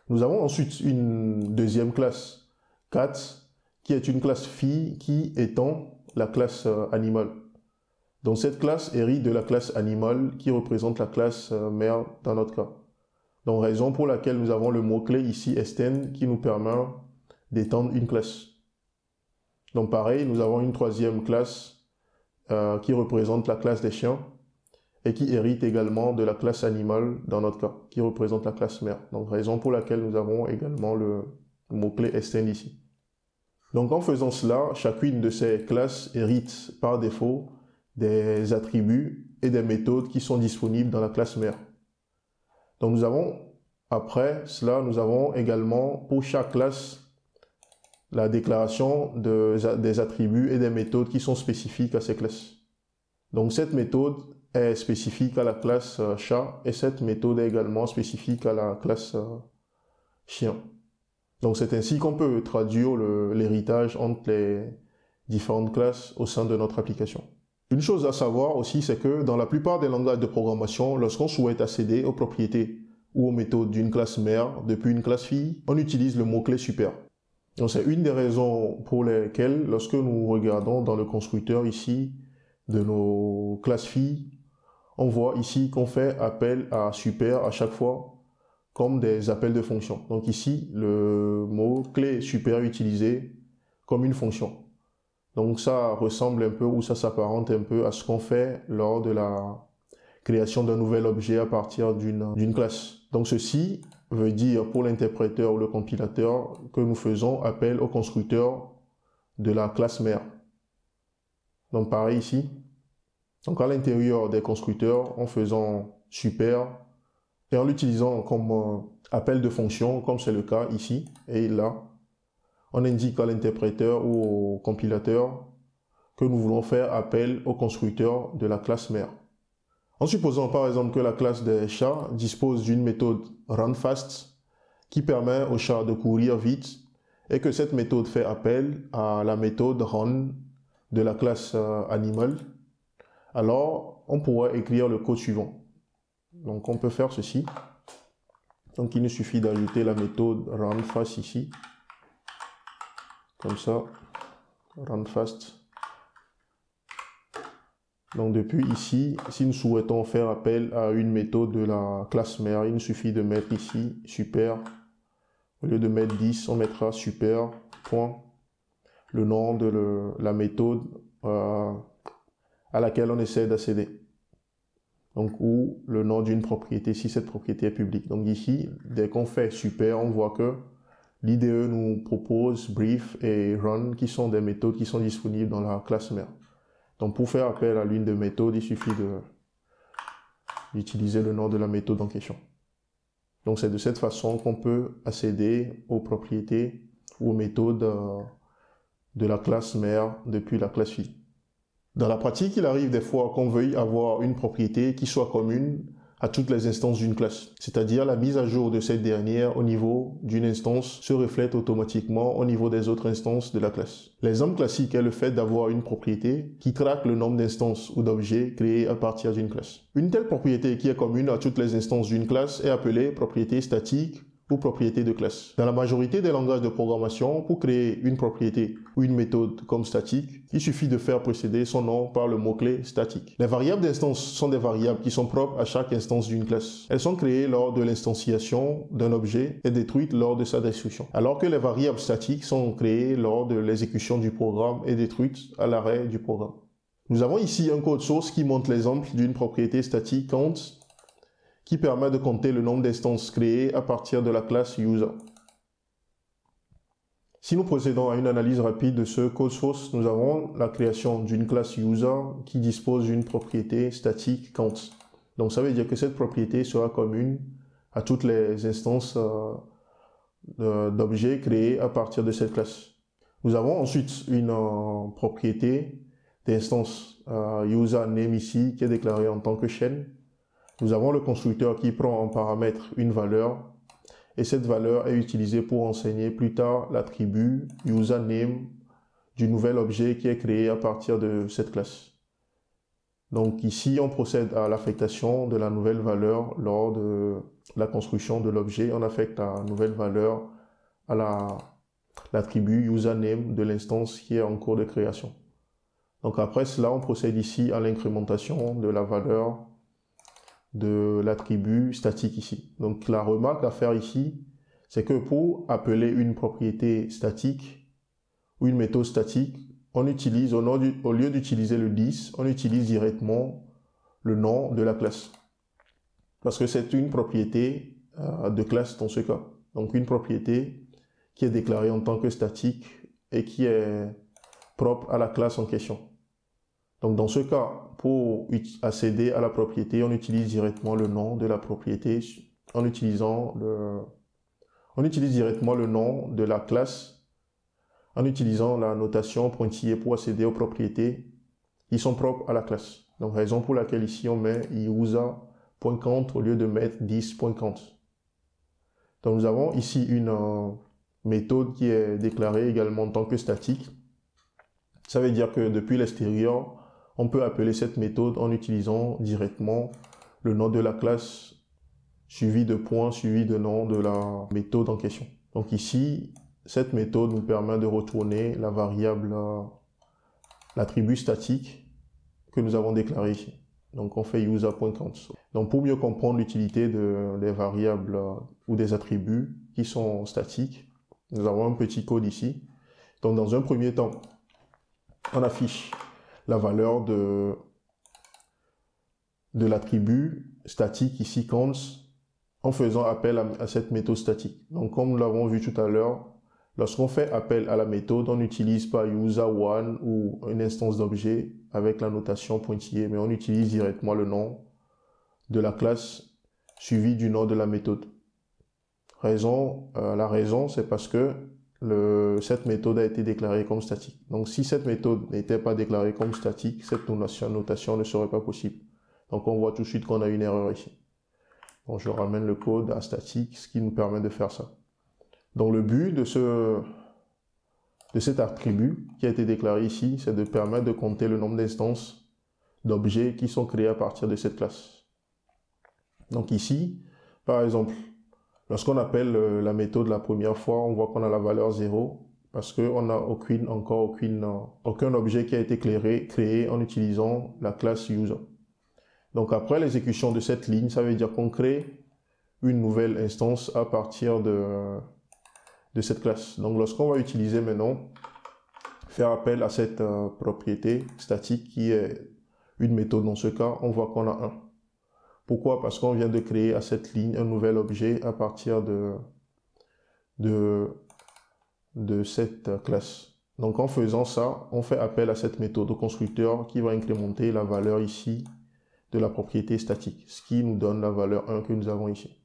Nous avons ensuite une deuxième classe, cat, qui est une classe fille qui étend la classe animale. Donc cette classe hérite de la classe animale qui représente la classe mère dans notre cas. Donc raison pour laquelle nous avons le mot-clé ici extend qui nous permet d'étendre une classe. Donc pareil, nous avons une troisième classe qui représente la classe des chiens et qui hérite également de la classe animale dans notre cas, qui représente la classe mère. Donc raison pour laquelle nous avons également le mot-clé extend ici. Donc en faisant cela, chacune de ces classes hérite par défaut des attributs et des méthodes qui sont disponibles dans la classe mère. Donc nous avons, après cela, nous avons également pour chaque classe la déclaration des attributs et des méthodes qui sont spécifiques à ces classes. Donc cette méthode est spécifique à la classe chat et cette méthode est également spécifique à la classe chien. Donc c'est ainsi qu'on peut traduire l'héritage entre les différentes classes au sein de notre application. Une chose à savoir aussi, c'est que dans la plupart des langages de programmation, lorsqu'on souhaite accéder aux propriétés ou aux méthodes d'une classe mère depuis une classe fille, on utilise le mot-clé super. Donc c'est une des raisons pour lesquelles, lorsque nous regardons dans le constructeur ici de nos classes filles, on voit ici qu'on fait appel à super à chaque fois comme des appels de fonction. Donc ici, le mot-clé super est utilisé comme une fonction. Donc ça ressemble un peu ou ça s'apparente un peu à ce qu'on fait lors de la création d'un nouvel objet à partir d'une classe. Donc ceci veut dire pour l'interpréteur ou le compilateur que nous faisons appel au constructeur de la classe mère. Donc pareil ici. Donc à l'intérieur des constructeurs, en faisant super et en l'utilisant comme appel de fonction, comme c'est le cas ici et là, on indique à l'interpréteur ou au compilateur que nous voulons faire appel au constructeur de la classe mère. En supposant par exemple que la classe des chats dispose d'une méthode runFast qui permet au chat de courir vite et que cette méthode fait appel à la méthode run de la classe animal, alors on pourrait écrire le code suivant. Donc on peut faire ceci. Donc il nous suffit d'ajouter la méthode runFast ici. Comme ça. run fast. Donc depuis ici, si nous souhaitons faire appel à une méthode de la classe mère, il nous suffit de mettre ici super. Au lieu de mettre 10, on mettra super, point, le nom de la méthode à laquelle on essaie d'accéder. Donc, ou le nom d'une propriété, si cette propriété est publique. Donc ici, dès qu'on fait super, on voit que l'IDE nous propose brief et run, qui sont des méthodes qui sont disponibles dans la classe mère. Donc pour faire appel à l'une des méthodes, il suffit d'utiliser le nom de la méthode en question. Donc c'est de cette façon qu'on peut accéder aux propriétés ou aux méthodes de la classe mère depuis la classe fille. Dans la pratique, il arrive des fois qu'on veuille avoir une propriété qui soit commune à toutes les instances d'une classe. C'est-à-dire la mise à jour de cette dernière au niveau d'une instance se reflète automatiquement au niveau des autres instances de la classe. L'exemple classique est le fait d'avoir une propriété qui traque le nombre d'instances ou d'objets créés à partir d'une classe. Une telle propriété qui est commune à toutes les instances d'une classe est appelée propriété statique ou propriété de classe. Dans la majorité des langages de programmation, pour créer une propriété ou une méthode comme statique, il suffit de faire précéder son nom par le mot-clé statique. Les variables d'instance sont des variables qui sont propres à chaque instance d'une classe. Elles sont créées lors de l'instanciation d'un objet et détruites lors de sa destruction. Alors que les variables statiques sont créées lors de l'exécution du programme et détruites à l'arrêt du programme. Nous avons ici un code source qui montre l'exemple d'une propriété statique count qui permet de compter le nombre d'instances créées à partir de la classe user. Si nous procédons à une analyse rapide de ce code source, nous avons la création d'une classe user qui dispose d'une propriété statique count. Donc ça veut dire que cette propriété sera commune à toutes les instances d'objets créés à partir de cette classe. Nous avons ensuite une propriété d'instance username ici qui est déclarée en tant que chaîne. Nous avons le constructeur qui prend en paramètre une valeur et cette valeur est utilisée pour enseigner plus tard l'attribut username du nouvel objet qui est créé à partir de cette classe. Donc ici, on procède à l'affectation de la nouvelle valeur lors de la construction de l'objet. On affecte la nouvelle valeur à l'attribut username de l'instance qui est en cours de création. Donc après cela, on procède ici à l'incrémentation de la valeur de l'attribut statique ici. Donc la remarque à faire ici, c'est que pour appeler une propriété statique ou une méthode statique, on utilise, au lieu d'utiliser le 10, on utilise directement le nom de la classe. Parce que c'est une propriété de classe dans ce cas. Donc une propriété qui est déclarée en tant que statique et qui est propre à la classe en question. Donc dans ce cas, pour accéder à la propriété, on utilise directement le nom de la propriété en utilisant on utilise directement le nom de la classe en utilisant la notation pointillée pour accéder aux propriétés qui sont propres à la classe. Donc raison pour laquelle ici on met user.count au lieu de mettre 10.count. Donc nous avons ici une méthode qui est déclarée également en tant que statique. Ça veut dire que depuis l'extérieur, on peut appeler cette méthode en utilisant directement le nom de la classe suivi de points, suivi de nom de la méthode en question. Donc ici, cette méthode nous permet de retourner la variable, l'attribut statique que nous avons déclaré ici. Donc on fait user.count. Donc pour mieux comprendre l'utilité des variables ou des attributs qui sont statiques, nous avons un petit code ici. Donc dans un premier temps, on affiche la valeur de l'attribut statique ici count en faisant appel à cette méthode statique. Donc comme nous l'avons vu tout à l'heure, lorsqu'on fait appel à la méthode, on n'utilise pas user1 ou une instance d'objet avec la notation pointillée, mais on utilise directement le nom de la classe suivi du nom de la méthode. La raison, c'est parce que cette méthode a été déclarée comme statique. Donc si cette méthode n'était pas déclarée comme statique, cette notation ne serait pas possible. Donc on voit tout de suite qu'on a une erreur ici. Donc je ramène le code à statique, ce qui nous permet de faire ça. Donc le but de cet attribut qui a été déclaré ici, c'est de permettre de compter le nombre d'instances d'objets qui sont créés à partir de cette classe. Donc ici, par exemple, lorsqu'on appelle la méthode la première fois, on voit qu'on a la valeur 0. parce qu'on n'a aucun objet qui a été créé en utilisant la classe user. Donc après l'exécution de cette ligne, ça veut dire qu'on crée une nouvelle instance à partir de cette classe. Donc lorsqu'on va utiliser maintenant, faire appel à cette propriété statique qui est une méthode dans ce cas, on voit qu'on a un. Pourquoi? Parce qu'on vient de créer à cette ligne un nouvel objet à partir de cette classe. Donc en faisant ça, on fait appel à cette méthode au constructeur qui va incrémenter la valeur ici de la propriété statique, ce qui nous donne la valeur 1 que nous avons ici.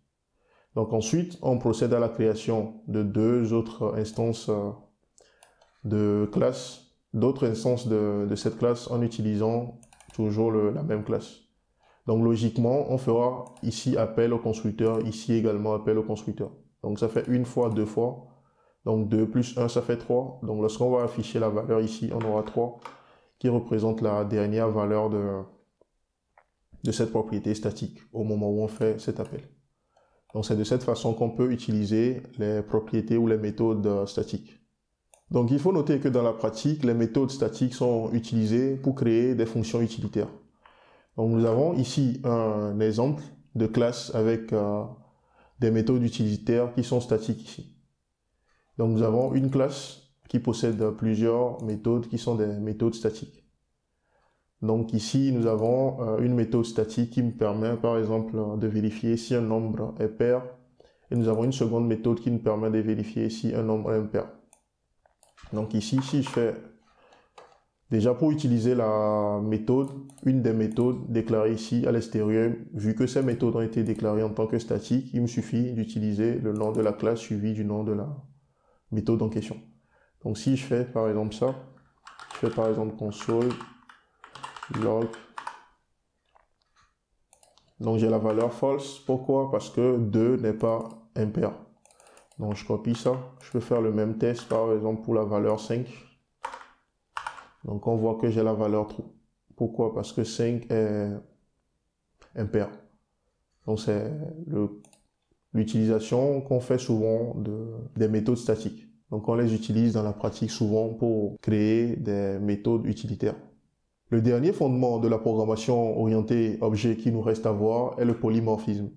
Donc ensuite, on procède à la création de deux autres instances de classe, d'autres instances de cette classe en utilisant toujours la même classe. Donc logiquement, on fera ici appel au constructeur, ici également appel au constructeur. Donc ça fait une fois, deux fois. Donc 2 plus 1, ça fait 3. Donc lorsqu'on va afficher la valeur ici, on aura 3 qui représente la dernière valeur de cette propriété statique au moment où on fait cet appel. Donc c'est de cette façon qu'on peut utiliser les propriétés ou les méthodes statiques. Donc il faut noter que dans la pratique, les méthodes statiques sont utilisées pour créer des fonctions utilitaires. Donc nous avons ici un exemple de classe avec des méthodes utilitaires qui sont statiques ici. Donc nous avons une classe qui possède plusieurs méthodes qui sont des méthodes statiques. Donc ici nous avons une méthode statique qui me permet par exemple de vérifier si un nombre est pair, et nous avons une seconde méthode qui nous permet de vérifier si un nombre est impair. Donc ici, si je fais déjà pour utiliser la méthode, une des méthodes déclarées ici à l'extérieur, vu que ces méthodes ont été déclarées en tant que statiques, il me suffit d'utiliser le nom de la classe suivi du nom de la méthode en question. Donc si je fais par exemple ça, je fais par exemple console log, donc j'ai la valeur false. Pourquoi? Parce que 2 n'est pas impair. Donc je copie ça, je peux faire le même test par exemple pour la valeur 5. Donc on voit que j'ai la valeur true. Pourquoi? Parce que 5 est impair. Donc c'est l'utilisation qu'on fait souvent des méthodes statiques. Donc on les utilise dans la pratique souvent pour créer des méthodes utilitaires. Le dernier fondement de la programmation orientée objet qui nous reste à voir est le polymorphisme.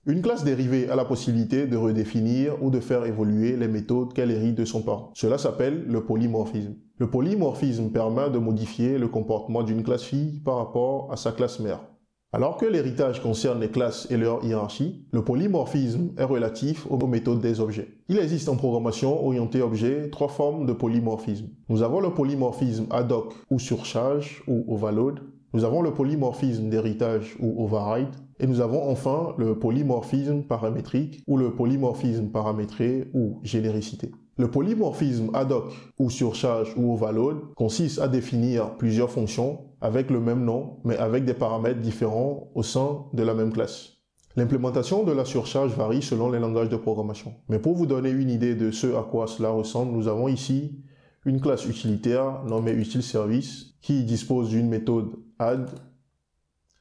Une classe dérivée a la possibilité de redéfinir ou de faire évoluer les méthodes qu'elle hérite de son parent. Cela s'appelle le polymorphisme. Le polymorphisme permet de modifier le comportement d'une classe fille par rapport à sa classe mère. Alors que l'héritage concerne les classes et leur hiérarchie, le polymorphisme est relatif aux méthodes des objets. Il existe en programmation orientée objet 3 formes de polymorphisme. Nous avons le polymorphisme ad hoc ou surcharge ou overload. Nous avons le polymorphisme d'héritage ou override. Et nous avons enfin le polymorphisme paramétrique ou le polymorphisme paramétré ou généricité. Le polymorphisme ad hoc ou surcharge ou overload consiste à définir plusieurs fonctions avec le même nom mais avec des paramètres différents au sein de la même classe. L'implémentation de la surcharge varie selon les langages de programmation. Mais pour vous donner une idée de ce à quoi cela ressemble, nous avons ici une classe utilitaire nommée utilService qui dispose d'une méthode add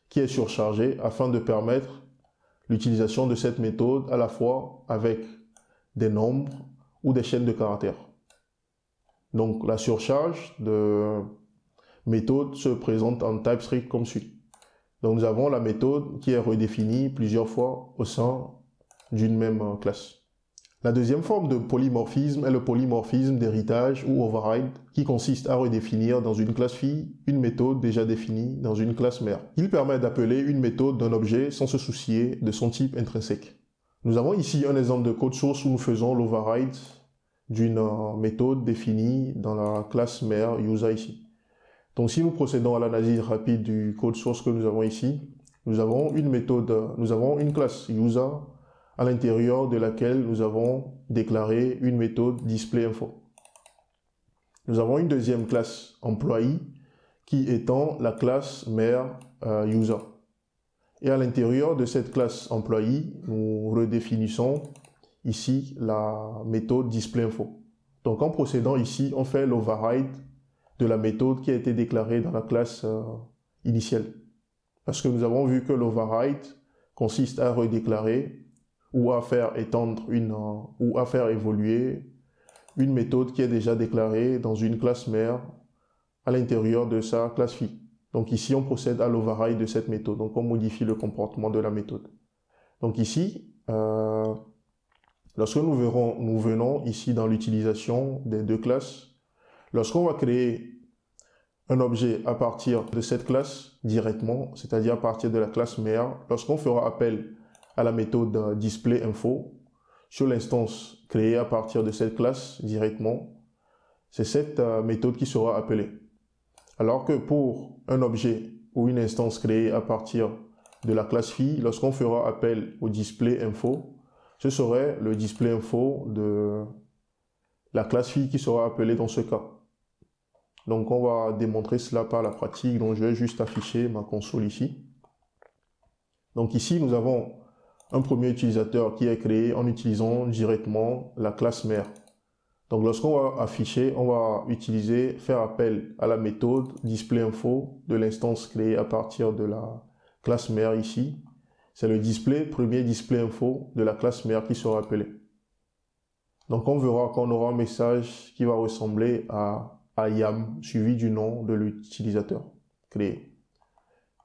qui est surchargée afin de permettre l'utilisation de cette méthode à la fois avec des nombres ou des chaînes de caractères. Donc la surcharge de méthode se présente en TypeScript comme suit. Donc nous avons la méthode qui est redéfinie plusieurs fois au sein d'une même classe. La deuxième forme de polymorphisme est le polymorphisme d'héritage ou override qui consiste à redéfinir dans une classe fille une méthode déjà définie dans une classe mère. Il permet d'appeler une méthode d'un objet sans se soucier de son type intrinsèque. Nous avons ici un exemple de code source où nous faisons l'override d'une méthode définie dans la classe mère user ici. Donc si nous procédons à l'analyse rapide du code source que nous avons ici, nous avons une classe user à l'intérieur de laquelle nous avons déclaré une méthode displayInfo. Nous avons une deuxième classe employee qui étend la classe mère user. Et à l'intérieur de cette classe employee, nous redéfinissons ici la méthode displayInfo. Donc en procédant ici, on fait l'override de la méthode qui a été déclarée dans la classe initiale. Parce que nous avons vu que l'override consiste à redéclarer ou à faire étendre ou à faire évoluer une méthode qui est déjà déclarée dans une classe mère à l'intérieur de sa classe fille. Donc ici, on procède à l'override de cette méthode. Donc on modifie le comportement de la méthode. Donc ici, lorsque nous venons ici dans l'utilisation des deux classes, lorsqu'on va créer un objet à partir de cette classe directement, c'est-à-dire à partir de la classe mère, lorsqu'on fera appel à la méthode displayInfo sur l'instance créée à partir de cette classe directement, c'est cette méthode qui sera appelée. Alors que pour un objet ou une instance créée à partir de la classe fille, lorsqu'on fera appel au displayInfo, ce serait le displayInfo de la classe fille qui sera appelée dans ce cas. Donc on va démontrer cela par la pratique, donc je vais juste afficher ma console ici. Donc ici nous avons un premier utilisateur qui est créé en utilisant directement la classe mère. Donc lorsqu'on va afficher, on va faire appel à la méthode displayInfo de l'instance créée à partir de la classe mère ici. C'est le premier displayInfo de la classe mère qui sera appelé. Donc on verra qu'on aura un message qui va ressembler à IAM suivi du nom de l'utilisateur créé.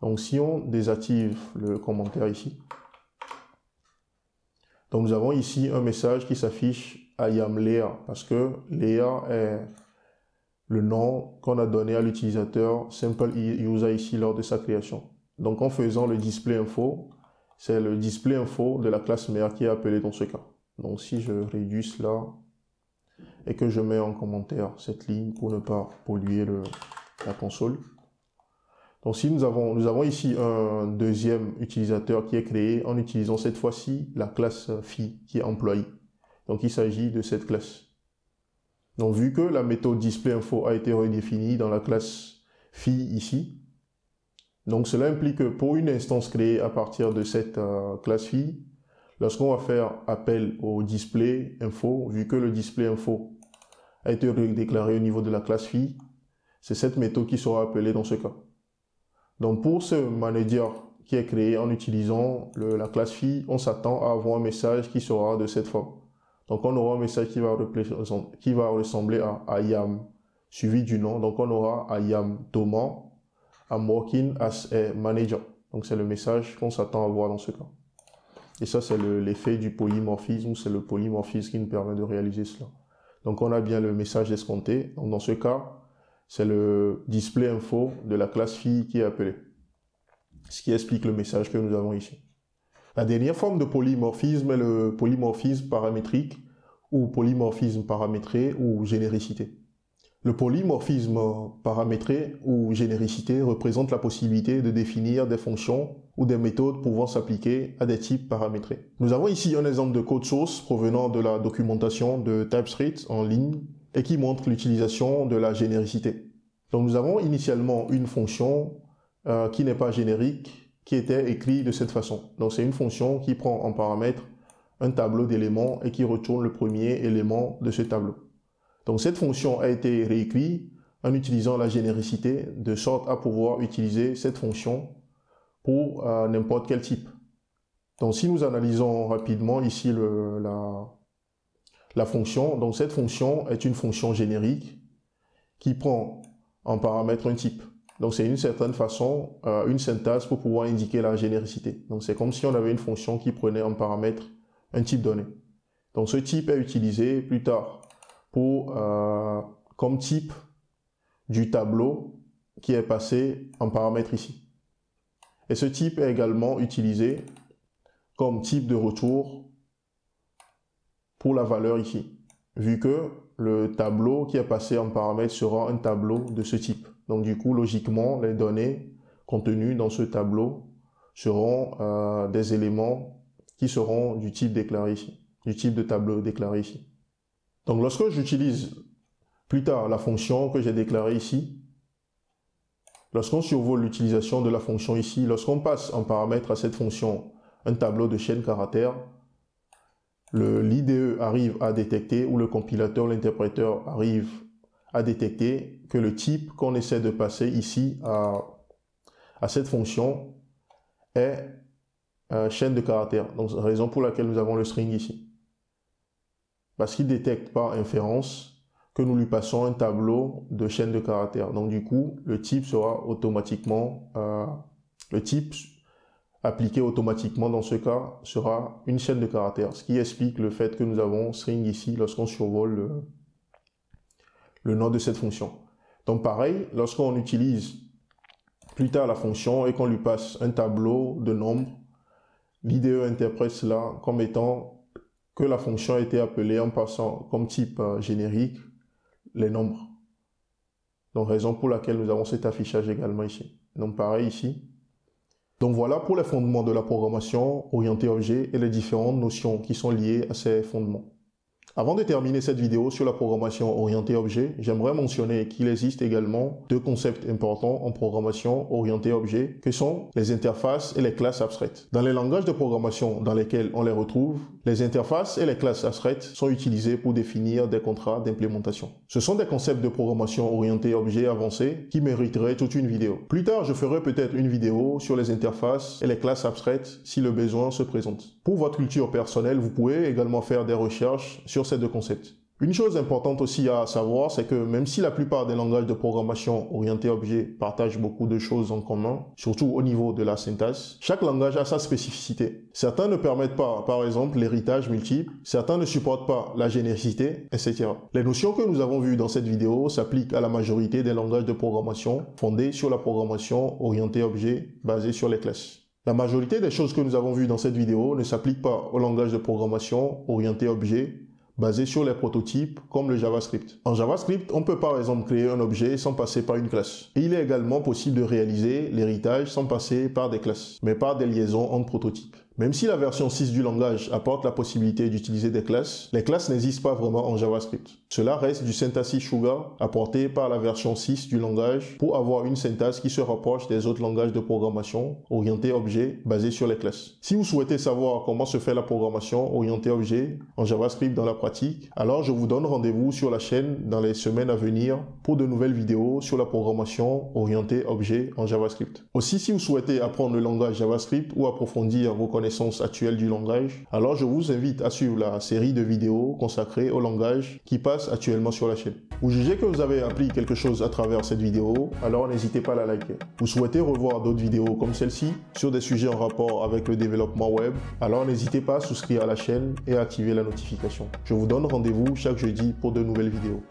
Donc si on désactive le commentaire ici, donc nous avons ici un message qui s'affiche IAM layer parce que layer est le nom qu'on a donné à l'utilisateur simple user ici lors de sa création. Donc en faisant le displayInfo, c'est le displayInfo de la classe mère qui est appelé dans ce cas. Donc si je réduis cela et que je mets en commentaire cette ligne pour ne pas polluer la console. Donc si nous avons ici un deuxième utilisateur qui est créé en utilisant cette fois-ci la classe fille qui est employée. Donc il s'agit de cette classe. Donc vu que la méthode displayInfo a été redéfinie dans la classe fille ici, donc cela implique que pour une instance créée à partir de cette classe fille, lorsqu'on va faire appel au displayInfo, vu que le displayInfo a été déclaré au niveau de la classe fille, c'est cette méthode qui sera appelée dans ce cas. Donc pour ce manager qui est créé en utilisant la classe fille, on s'attend à avoir un message qui sera de cette forme. Donc on aura un message qui va ressembler à IAM suivi du nom. Donc on aura IAM Thomas, I'm working as a manager. Donc c'est le message qu'on s'attend à voir dans ce cas. Et ça c'est l'effet du polymorphisme, ou c'est le polymorphisme qui nous permet de réaliser cela. Donc on a bien le message escompté. Donc dans ce cas, c'est le displayInfo de la classe fille qui est appelé. Ce qui explique le message que nous avons ici. La dernière forme de polymorphisme est le polymorphisme paramétrique ou polymorphisme paramétré ou généricité. Le polymorphisme paramétré ou généricité représente la possibilité de définir des fonctions ou des méthodes pouvant s'appliquer à des types paramétrés. Nous avons ici un exemple de code source provenant de la documentation de TypeScript en ligne et qui montre l'utilisation de la généricité. Donc nous avons initialement une fonction qui n'est pas générique, qui était écrite de cette façon. Donc c'est une fonction qui prend en paramètre un tableau d'éléments et qui retourne le premier élément de ce tableau. Donc cette fonction a été réécrite en utilisant la généricité de sorte à pouvoir utiliser cette fonction pour n'importe quel type. Donc si nous analysons rapidement ici la fonction, donc cette fonction est une fonction générique qui prend en paramètre un type. Donc c'est une certaine façon, une syntaxe pour pouvoir indiquer la généricité. Donc c'est comme si on avait une fonction qui prenait en paramètre un type donné. Donc ce type est utilisé plus tard pour comme type du tableau qui est passé en paramètre ici. Et ce type est également utilisé comme type de retour pour la valeur ici, vu que le tableau qui est passé en paramètre sera un tableau de ce type. Donc du coup, logiquement, les données contenues dans ce tableau seront des éléments qui seront du type déclaré ici, du type de tableau déclaré ici. Donc lorsque j'utilise plus tard la fonction que j'ai déclarée ici, lorsqu'on survole l'utilisation de la fonction ici, lorsqu'on passe en paramètre à cette fonction un tableau de chaîne caractère, l'IDE arrive à détecter, ou le compilateur, l'interpréteur arrive à détecter que le type qu'on essaie de passer ici à cette fonction est chaîne de caractères. Donc raison pour laquelle nous avons le string ici. parce qu'il détecte par inférence que nous lui passons un tableau de chaîne de caractères. Donc du coup, le type sera automatiquement, le type appliqué automatiquement dans ce cas sera une chaîne de caractères, ce qui explique le fait que nous avons string ici lorsqu'on survole le nom de cette fonction. Donc pareil, lorsqu'on utilise plus tard la fonction et qu'on lui passe un tableau de nombres, l'IDE interprète cela comme étant que la fonction a été appelée en passant comme type générique les nombres. Donc raison pour laquelle nous avons cet affichage également ici. Donc pareil ici. Donc voilà pour les fondements de la programmation orientée objet et les différentes notions qui sont liées à ces fondements. Avant de terminer cette vidéo sur la programmation orientée objet, j'aimerais mentionner qu'il existe également deux concepts importants en programmation orientée objet, que sont les interfaces et les classes abstraites. Dans les langages de programmation dans lesquels on les retrouve, les interfaces et les classes abstraites sont utilisées pour définir des contrats d'implémentation. Ce sont des concepts de programmation orientée objet avancés qui mériteraient toute une vidéo. Plus tard, je ferai peut-être une vidéo sur les interfaces et les classes abstraites si le besoin se présente. Pour votre culture personnelle, vous pouvez également faire des recherches sur ces deux concepts. Une chose importante aussi à savoir, c'est que même si la plupart des langages de programmation orientés objets partagent beaucoup de choses en commun, surtout au niveau de la syntaxe, chaque langage a sa spécificité. Certains ne permettent pas, par exemple, l'héritage multiple, certains ne supportent pas la généricité, etc. Les notions que nous avons vues dans cette vidéo s'appliquent à la majorité des langages de programmation fondés sur la programmation orientée objets basée sur les classes. La majorité des choses que nous avons vues dans cette vidéo ne s'appliquent pas au langage de programmation orienté objet basé sur les prototypes comme le JavaScript. En JavaScript, on peut par exemple créer un objet sans passer par une classe. Et il est également possible de réaliser l'héritage sans passer par des classes, mais par des liaisons entre prototypes. Même si la version 6 du langage apporte la possibilité d'utiliser des classes, les classes n'existent pas vraiment en JavaScript. Cela reste du syntaxe Sugar apporté par la version 6 du langage pour avoir une syntaxe qui se rapproche des autres langages de programmation orientés objets basés sur les classes. Si vous souhaitez savoir comment se fait la programmation orientée objets en JavaScript dans la pratique, alors je vous donne rendez-vous sur la chaîne dans les semaines à venir pour de nouvelles vidéos sur la programmation orientée objets en JavaScript. Aussi, si vous souhaitez apprendre le langage JavaScript ou approfondir vos connaissances actuelles du langage, alors je vous invite à suivre la série de vidéos consacrées au langage qui passe actuellement sur la chaîne. Vous jugez que vous avez appris quelque chose à travers cette vidéo, alors n'hésitez pas à la liker. Vous souhaitez revoir d'autres vidéos comme celle-ci sur des sujets en rapport avec le développement web, alors n'hésitez pas à souscrire à la chaîne et à activer la notification. Je vous donne rendez-vous chaque jeudi pour de nouvelles vidéos.